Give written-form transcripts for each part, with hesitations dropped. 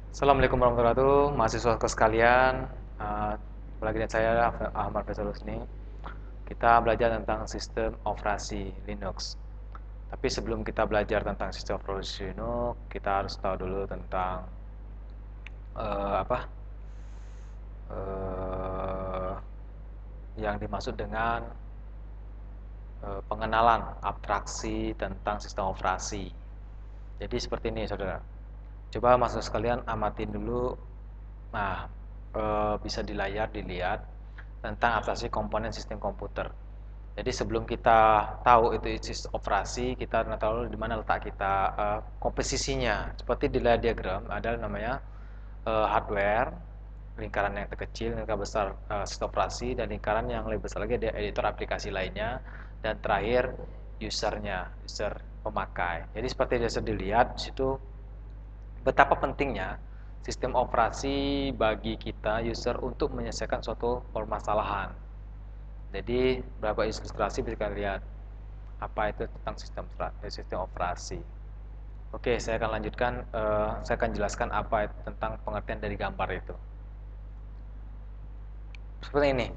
Assalamualaikum warahmatullahi wabarakatuh, mahasiswa sekalian. Uh, Lagi dengan saya Ahmad Faisal Husni. Kita belajar tentang sistem operasi Linux. Tapi sebelum kita belajar tentang sistem operasi Linux, kita harus tahu dulu tentang apa uh, yang dimaksud dengan pengenalan abstraksi tentang sistem operasi. Jadi seperti ini, saudara. Coba mahasiswa sekalian amatin dulu. Nah, bisa di layar dilihat tentang abstraksi komponen sistem komputer. Jadi sebelum kita tahu itu sistem operasi, kita harus tahu di mana letak kita komposisinya. Seperti di layar diagram ada namanya hardware, lingkaran yang terkecil, lingkaran besar sistem operasi, dan lingkaran yang lebih besar lagi ada editor aplikasi lainnya, dan terakhir usernya, user pemakai. Jadi seperti bisa dilihat di situ betapa pentingnya sistem operasi bagi kita user untuk menyelesaikan suatu permasalahan. Jadi beberapa ilustrasi bisa kita lihat apa itu tentang sistem operasi. Oke, saya akan lanjutkan. Saya akan jelaskan apa itu tentang pengertian dari gambar itu. Seperti ini.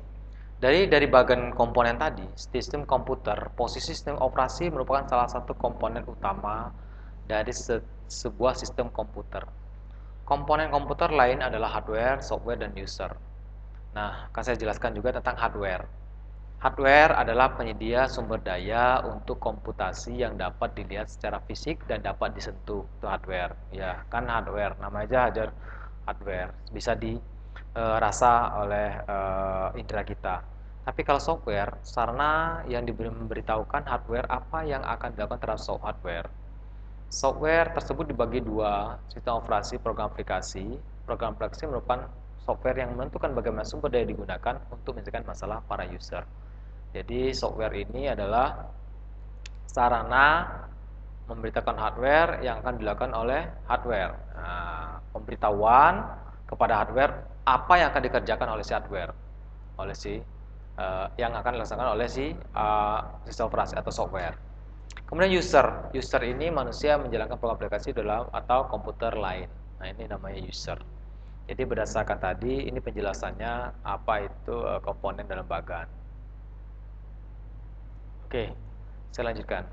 Dari bagian komponen tadi, sistem komputer, posisi sistem operasi merupakan salah satu komponen utama dari sebuah sistem komputer. Komponen komputer lain adalah hardware, software, dan user. Nah, akan saya jelaskan juga tentang hardware. Hardware adalah penyedia sumber daya untuk komputasi yang dapat dilihat secara fisik dan dapat disentuh. Itu hardware. Ya, kan hardware. Nama aja hardware. Bisa dirasa oleh indera kita. Tapi kalau software, sarana yang memberitahukan hardware apa yang akan dilakukan terhadap hardware. Software tersebut dibagi dua, sistem operasi, program aplikasi. Program aplikasi merupakan software yang menentukan bagaimana sumber daya digunakan untuk menyelesaikan masalah para user. Jadi software ini adalah sarana memberitakan hardware yang akan dilakukan oleh hardware. Nah, pemberitahuan kepada hardware apa yang akan dikerjakan oleh si hardware, oleh si yang akan dilaksanakan oleh si sistem operasi atau software. Kemudian user ini manusia menjalankan program aplikasi dalam atau komputer lain. Nah, ini namanya user. Jadi berdasarkan tadi ini penjelasannya apa itu komponen dalam bagan. Oke, saya lanjutkan.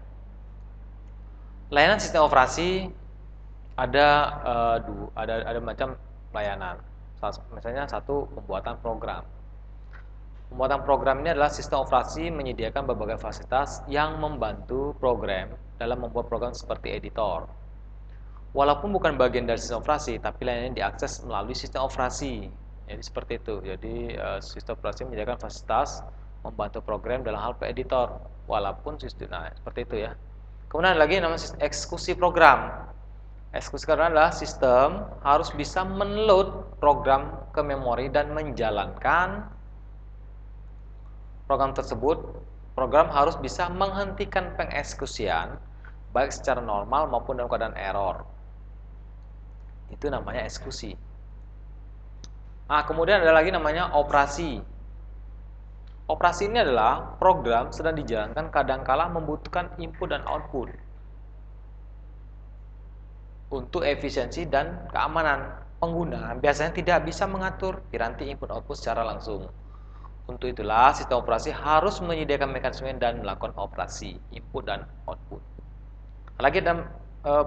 Layanan sistem operasi ada ada macam layanan. Misalnya satu, pembuatan program. Pembuatan program ini adalah sistem operasi menyediakan berbagai fasilitas yang membantu program dalam membuat program seperti editor. Walaupun bukan bagian dari sistem operasi, tapi lainnya diakses melalui sistem operasi. Jadi seperti itu. Jadi sistem operasi menyediakan fasilitas membantu program dalam hal editor. Walaupun sistem, nah seperti itu ya. Kemudian ada lagi yang namanya eksekusi program. Eksekusi program adalah sistem harus bisa menload program ke memori dan menjalankan program tersebut. Program harus bisa menghentikan pengeksekusian baik secara normal maupun dalam keadaan error. Itu namanya eksekusi. Nah, kemudian ada lagi namanya operasi. Operasi ini adalah program sedang dijalankan kadangkala membutuhkan input dan output untuk efisiensi dan keamanan. Pengguna biasanya tidak bisa mengatur piranti input output secara langsung. Untuk itulah sistem operasi harus menyediakan mekanisme dan melakukan operasi input dan output. Lagi dalam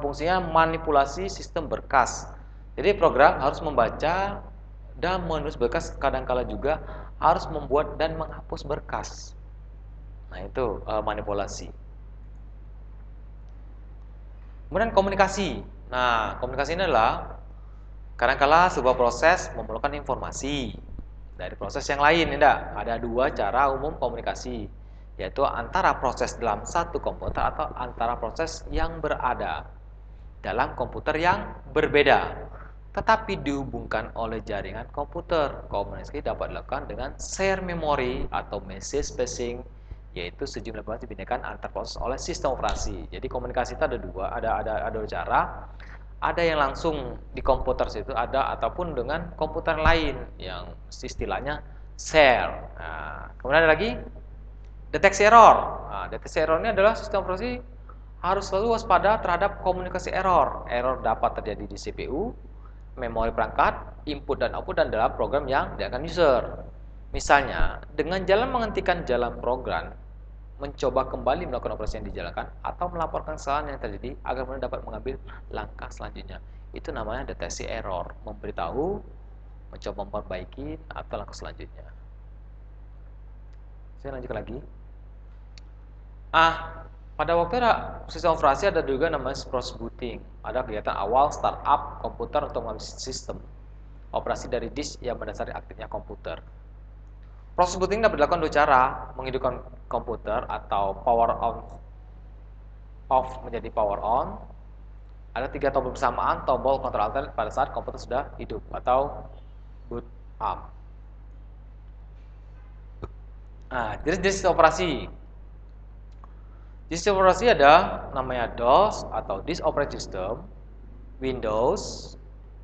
fungsinya manipulasi sistem berkas. Jadi program harus membaca dan menulis berkas, kadangkala juga harus membuat dan menghapus berkas. Nah, itu manipulasi. Kemudian komunikasi. Nah, komunikasi ini adalah kadangkala sebuah proses memerlukan informasi dari proses yang lain. Tidak, ada dua cara umum komunikasi, yaitu antara proses dalam satu komputer atau antara proses yang berada dalam komputer yang berbeda, tetapi dihubungkan oleh jaringan komputer. Komunikasi dapat dilakukan dengan share memory atau message passing, yaitu sejumlah informasi dipindahkan antar proses oleh sistem operasi. Jadi komunikasi itu ada dua, ada dua cara. Ada yang langsung di komputer situ, ada ataupun dengan komputer lain yang istilahnya share. Nah, kemudian ada lagi deteksi error. Nah, deteksi error ini adalah sistem operasi harus selalu waspada terhadap komunikasi error. Error dapat terjadi di CPU, memori perangkat, input dan output dan dalam program yang diakan user. Misalnya, dengan jalan menghentikan jalan program, mencoba kembali melakukan operasi yang dijalankan, atau melaporkan kesalahan yang terjadi agar kemudian dapat mengambil langkah selanjutnya. Itu namanya deteksi error, memberitahu, mencoba memperbaiki, atau langkah selanjutnya. Saya lanjut lagi. Pada waktu sistem operasi ada juga namanya proses booting. Ada kegiatan awal startup komputer untuk mengambil sistem operasi dari disk yang mendasari aktifnya komputer. Proses booting dapat dilakukan dua cara, menghidupkan komputer atau power on off menjadi power on. Ada 3 tombol bersamaan, tombol kontrol alternate pada saat komputer sudah hidup atau boot up. Jenis operasi. Jenis operasi ada namanya DOS atau Disk Operating System, Windows,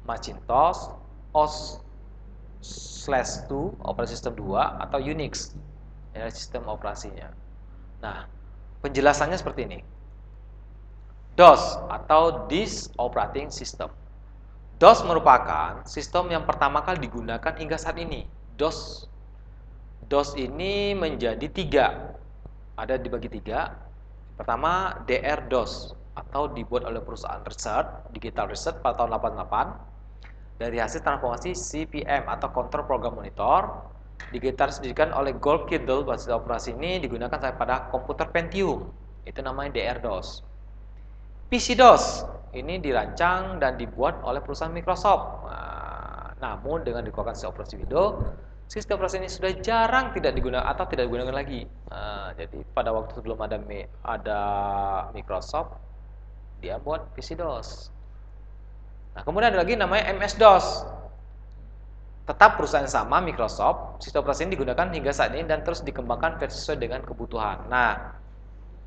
Macintosh, OS/2 Operating System 2 atau Unix. Ini sistem operasinya. Nah, penjelasannya seperti ini. DOS atau Disk Operating System. DOS merupakan sistem yang pertama kali digunakan hingga saat ini. DOS ini menjadi 3. Ada dibagi 3. Pertama, DR-DOS atau dibuat oleh perusahaan Digital Research pada tahun 88 dari hasil transformasi CPM atau Control Program Monitor. Digital didirikan oleh Gold Kindle. Basis operasi ini digunakan sampai pada komputer Pentium. Itu namanya DR-DOS. PC-DOS ini dirancang dan dibuat oleh perusahaan Microsoft. Namun dengan dikeluarkan sistem operasi Windows, sistem operasi ini sudah jarang tidak digunakan atau tidak digunakan lagi. Jadi pada waktu sebelum ada Microsoft, dia buat PC-DOS. Nah, kemudian ada lagi namanya MS-DOS. Tetap perusahaan yang sama, Microsoft, sistem operasi ini digunakan hingga saat ini dan terus dikembangkan sesuai dengan kebutuhan. Nah,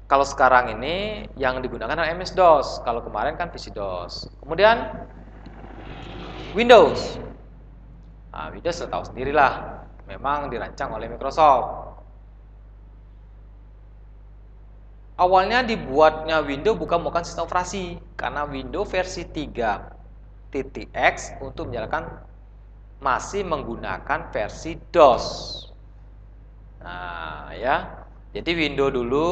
kalau sekarang ini yang digunakan adalah MS-DOS. Kalau kemarin kan PC-DOS. Kemudian Windows. Windows sudah tahu sendirilah, memang dirancang oleh Microsoft. Awalnya dibuatnya Windows bukan sistem operasi, karena Windows versi 3.x untuk menjalankan masih menggunakan versi DOS. Jadi Windows dulu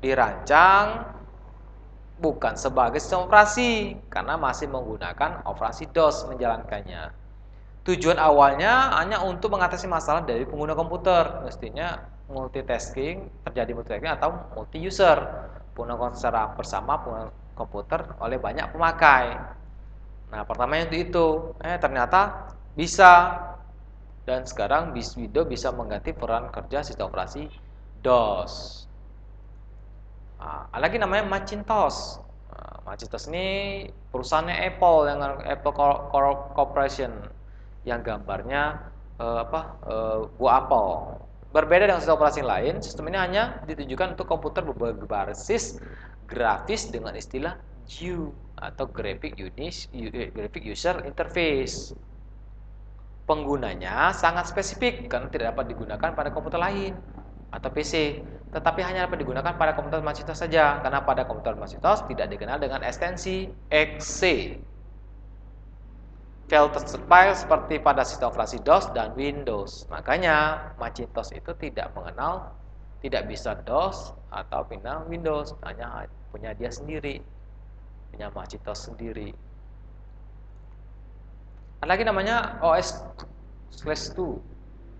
dirancang bukan sebagai sistem operasi, karena masih menggunakan operasi DOS menjalankannya. Tujuan awalnya hanya untuk mengatasi masalah dari pengguna komputer, mestinya terjadi multitasking atau multi user, penggunaan secara bersama penggunaan komputer oleh banyak pemakai. Nah, pertamanya itu ternyata bisa, dan sekarang Windows bisa mengganti peran kerja sistem operasi DOS. Ada lagi namanya Macintosh. Macintosh ini perusahaannya Apple Corporation, yang gambarnya buah apel. Berbeda dengan sistem operasi lain, sistem ini hanya ditujukan untuk komputer berbasis grafis dengan istilah GUI atau Graphic User Interface. Penggunanya sangat spesifik karena tidak dapat digunakan pada komputer lain atau PC, tetapi hanya dapat digunakan pada komputer Macintosh saja, karena pada komputer Macintosh tidak dikenal dengan ekstensi exe. File seperti pada sistem operasi DOS dan Windows. Makanya Macintosh itu tidak bisa DOS atau pindah Windows, hanya punya dia sendiri, punya Macintosh sendiri. Ada lagi namanya OS/2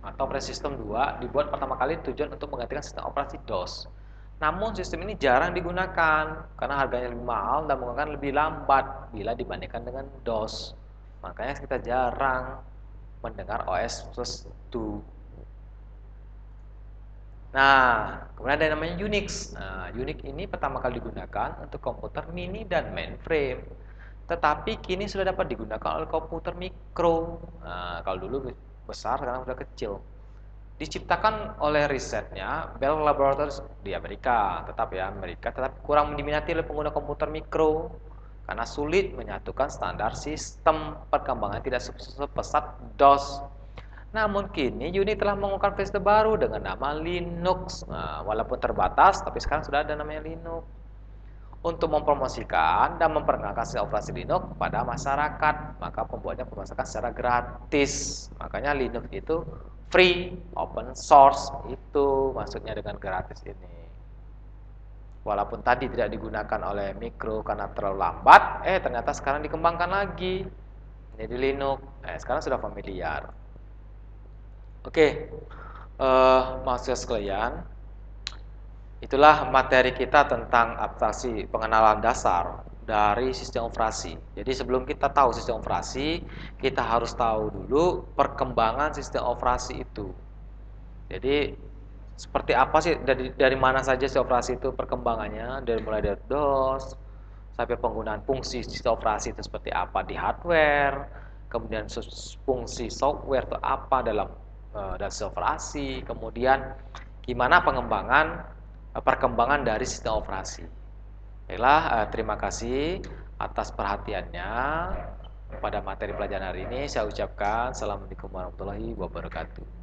atau Operating System 2, dibuat pertama kali tujuan untuk menggantikan sistem operasi DOS. Namun sistem ini jarang digunakan karena harganya lebih mahal dan menggunakan lebih lambat bila dibandingkan dengan DOS. Makanya kita jarang mendengar OS/2. Nah, kemudian ada yang namanya Unix. Unix ini pertama kali digunakan untuk komputer mini dan mainframe, tetapi kini sudah dapat digunakan oleh komputer mikro. Kalau dulu besar, sekarang sudah kecil. Diciptakan oleh risetnya Bell Laboratories di Amerika, tetapi kurang diminati oleh pengguna komputer mikro karena sulit menyatukan standar sistem perkembangan tidak sepesat DOS. Namun kini Unix telah mengungkapkan versi terbaru dengan nama Linux. Walaupun terbatas, tapi sekarang sudah ada namanya Linux. untuk mempromosikan dan memperkenalkan sistem operasi Linux kepada masyarakat. Maka pembuatnya memasarkan secara gratis. Makanya Linux itu free, open source, itu maksudnya dengan gratis ini. Walaupun tadi tidak digunakan oleh Mikro karena terlalu lambat, ternyata sekarang dikembangkan lagi. Ini di Linux, sekarang sudah familiar. Oke, mahasiswa sekalian, itulah materi kita tentang abstraksi pengenalan dasar dari sistem operasi. Jadi sebelum kita tahu sistem operasi, kita harus tahu dulu perkembangan sistem operasi itu. Jadi seperti apa sih, dari mana saja sistem operasi itu perkembangannya, mulai dari DOS sampai penggunaan fungsi sistem operasi itu seperti apa di hardware, kemudian fungsi software itu apa dalam sistem operasi, kemudian gimana perkembangan dari sistem operasi. Baiklah, terima kasih atas perhatiannya pada materi pelajaran hari ini. Saya ucapkan Assalamualaikum warahmatullahi wabarakatuh.